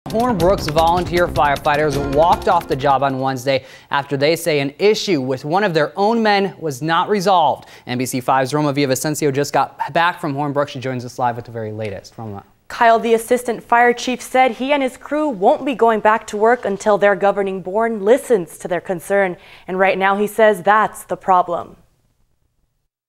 Hornbrook's volunteer firefighters walked off the job on Wednesday after they say an issue with one of their own men was not resolved. NBC5's Roma Villavicencio just got back from Hornbrook. She joins us live with the very latest. Roma. Kyle, the assistant fire chief, said he and his crew won't be going back to work until their governing board listens to their concern. And right now he says that's the problem.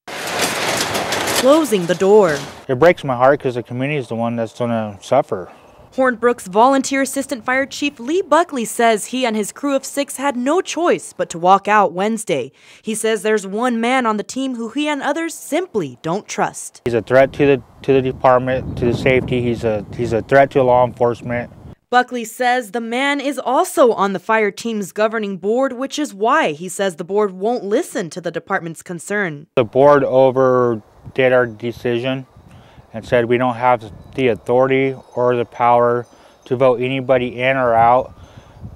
Closing the door. It breaks my heart because the community is the one that's going to suffer. Hornbrook's volunteer assistant fire chief Lee Buckley says he and his crew of 6 had no choice but to walk out Wednesday. He says there's one man on the team who he and others simply don't trust. He's a threat to the department, to the safety. He's a threat to law enforcement. Buckley says the man is also on the fire team's governing board, which is why he says the board won't listen to the department's concern. The board overdid our decision and said we don't have the authority or the power to vote anybody in or out.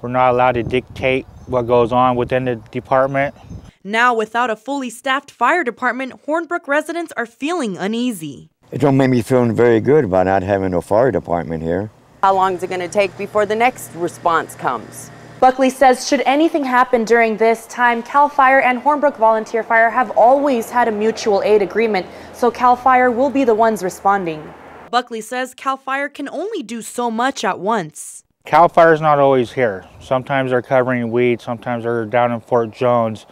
We're not allowed to dictate what goes on within the department. Now, without a fully staffed fire department, Hornbrook residents are feeling uneasy. It don't make me feel very good about not having a fire department here. How long is it going to take before the next response comes? Buckley says should anything happen during this time, CAL FIRE and Hornbrook Volunteer Fire have always had a mutual aid agreement, so CAL FIRE will be the ones responding. Buckley says CAL FIRE can only do so much at once. CAL FIRE is not always here. Sometimes they're covering weeds, sometimes they're down in Fort Jones,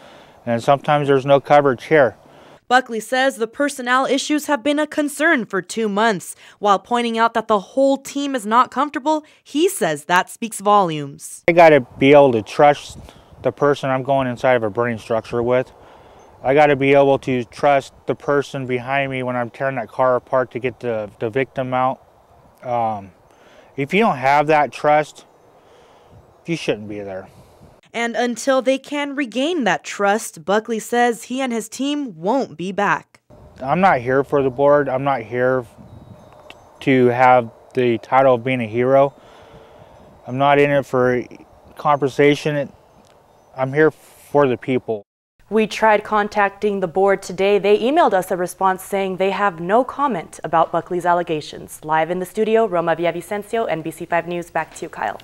and sometimes there's no coverage here. Buckley says the personnel issues have been a concern for 2 months. While pointing out that the whole team is not comfortable, he says that speaks volumes. I got to be able to trust the person I'm going inside of a burning structure with. I got to be able to trust the person behind me when I'm tearing that car apart to get the victim out. If you don't have that trust, you shouldn't be there. And until they can regain that trust, Buckley says he and his team won't be back. I'm not here for the board. I'm not here to have the title of being a hero. I'm not in it for conversation. I'm here for the people. We tried contacting the board today. They emailed us a response saying they have no comment about Buckley's allegations. Live in the studio, Roma Villavicencio, NBC5 News. Back to you, Kyle.